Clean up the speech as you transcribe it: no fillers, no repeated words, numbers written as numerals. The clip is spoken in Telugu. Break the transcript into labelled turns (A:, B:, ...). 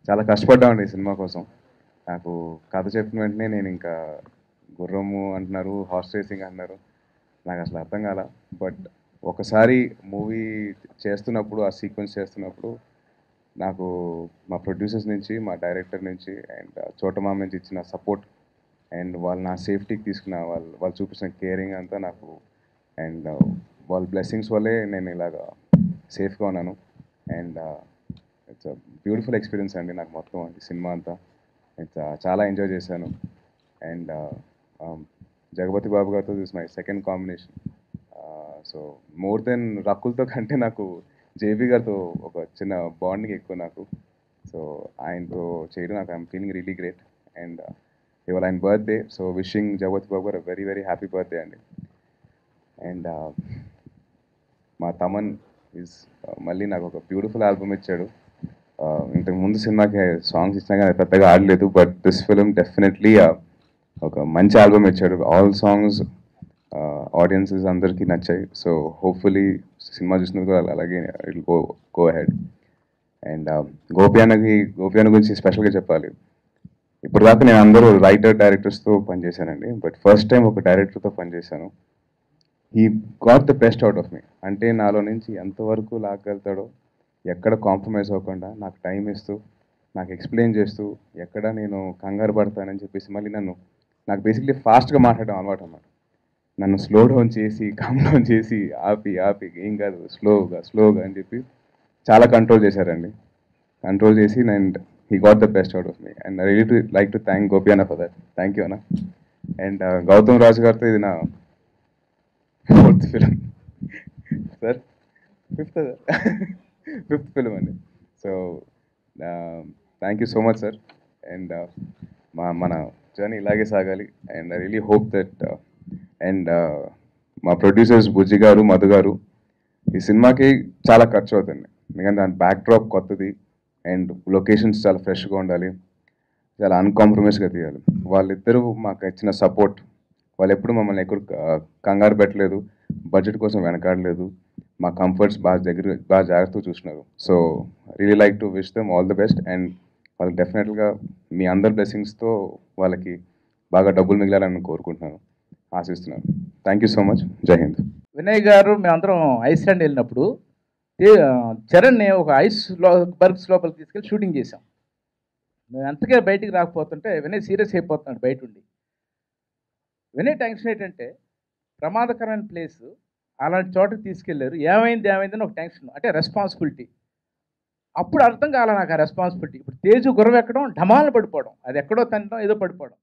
A: చాలా కష్టపడ్డామండి ఈ సినిమా కోసం. నాకు కథ చెప్పిన వెంటనే నేను ఇంకా గుర్రము అంటున్నారు, హార్స్ రేసింగ్ అంటున్నారు. నాకు అసలు అర్థం కాల. బట్ ఒకసారి మూవీ చేస్తున్నప్పుడు, ఆ సీక్వెన్స్ చేస్తున్నప్పుడు నాకు మా ప్రొడ్యూసర్స్ నుంచి, మా డైరెక్టర్ నుంచి అండ్ చోటమామ నుంచి ఇచ్చిన సపోర్ట్ అండ్ వాళ్ళు నా సేఫ్టీకి తీసుకున్న వాళ్ళు చూపించిన కేరింగ్ అంతా నాకు అండ్ వాళ్ళ బ్లెస్సింగ్స్ వల్లే నేను ఇలాగా సేఫ్గా ఉన్నాను. అండ్ ఇట్స్ బ్యూటిఫుల్ ఎక్స్పీరియన్స్ అండి నాకు మొత్తం ఈ సినిమా అంతా. చాలా ఎంజాయ్ చేశాను. అండ్ జగపతి బాబు గారితో this my second combination. So more than రకుల్తో కంటే నాకు జేబీ గారితో ఒక చిన్న బాండింగ్ ఎక్కువ నాకు. సో ఆయనతో చేయడం నాకు I'm feeling really great. And ఇవాళ ఆయన బర్త్డే. సో విషింగ్ జగపతి బాబు గారు వెరీ వెరీ హ్యాపీ బర్త్డే అండి. అండ్ మా తమన్ ఈజ్ మళ్ళీ నాకు ఒక బ్యూటిఫుల్ ఆల్బమ్ ఇచ్చాడు. ఇంతకు ముందు సినిమాకి సాంగ్స్ ఇచ్చినా కానీ పెద్దగా ఆడలేదు. బట్ దిస్ ఫిలిం డెఫినెట్లీ ఒక మంచి ఆల్బమ్ ఇచ్చాడు. ఆల్ సాంగ్స్ ఆడియన్సెస్ అందరికీ నచ్చాయి. సో హోప్ఫుల్లీ సినిమా చూసినందుకు అలాగే it go ahead. And Gopi అన్న గురించి స్పెషల్గా చెప్పాలి. ఇప్పుడు దాకా నేను అందరూ రైటర్ డైరెక్టర్స్తో పనిచేశానండి. బట్ ఫస్ట్ టైం ఒక డైరెక్టర్తో పనిచేశాను. He got the best out of me. అంటే నాలో నుంచి ఎంతవరకు లాగలుగుతాడో, ఎక్కడ కాంప్రమైజ్ అవ్వకుండా నాకు టైం ఇస్తూ, నాకు ఎక్స్ప్లెయిన్ చేస్తూ, ఎక్కడ నేను కంగారు పడతానని చెప్పేసి మళ్ళీ నాకు బేసిక్లీ ఫాస్ట్గా మాట్లాడడం అలవాటు అన్నమాట. నన్ను స్లో డౌన్ చేసి, కామ్ డౌన్ చేసి, ఆపి ఏం కాదు స్లోగా అని చెప్పి చాలా కంట్రోల్ చేశారండి. కంట్రోల్ చేసి and he got the best out of me. And I really like to thank Gopi అన్న ఫర్ దట్. థ్యాంక్ యూ అన్న. అండ్ గౌతమ్ రాజు గారితో ఇది నా 4th film sir. 5th film అండి. So thank you so much sir. And మన జర్నీ ఇలాగే సాగాలి. And I really hope that and మా ప్రొడ్యూసర్స్ బుజ్జి గారు, మధు గారు, ఈ సినిమాకి చాలా ఖర్చు అవుతుంది. ఎందుకంటే దాని బ్యాక్డ్రాప్ కొత్తది అండ్ లొకేషన్స్ చాలా ఫ్రెష్గా ఉండాలి, చాలా అన్కాంప్రమైజ్గా తీయాలి. వాళ్ళిద్దరూ మాకు ఇచ్చిన సపోర్ట్, వాళ్ళు ఎప్పుడు మమ్మల్ని ఎక్కడ కంగారు పెట్టలేదు, బడ్జెట్ కోసం వెనకాడలేదు, మా కంఫర్ట్స్ బాగా జాగ్రత్తగా చూసినారు. So really like to wish them all the best. And వాళ్ళకి డెఫినెట్గా మీ అందరి బ్లెస్సింగ్స్తో వాళ్ళకి బాగా డబ్బులు మిగిలాలని కోరుకుంటున్నాను, ఆశిస్తున్నాను. Thank you so much. జై హింద్.
B: వినయ్ గారు మేమందరం ఐస్లాండ్ వెళ్ళినప్పుడు చరణ్ని ఒక బర్గ్స్ లోపలికి తీసుకెళ్ళి షూటింగ్ చేసాం. మేము ఎంతకే బయటికి రాకపోతుంటే వినయ్ సీరియస్ అయిపోతున్నాడు బయట ఉండి. వినయ్ టెన్షన్ ఏంటంటే ప్రమాదకరమైన ప్లేస్, అలాంటి చోటకి తీసుకెళ్లారు, ఏమైందని ఒక టెన్షన్, అంటే రెస్పాన్సిబిలిటీ. అప్పుడు అర్థం కాలే నాకు ఆ రెస్పాన్సిబిలిటీ. ఇప్పుడు తేజు గుర్రం ఎక్కడం, ఢమాలను పడిపోవడం, అది ఎక్కడో తినడం, ఏదో పడిపోవడం.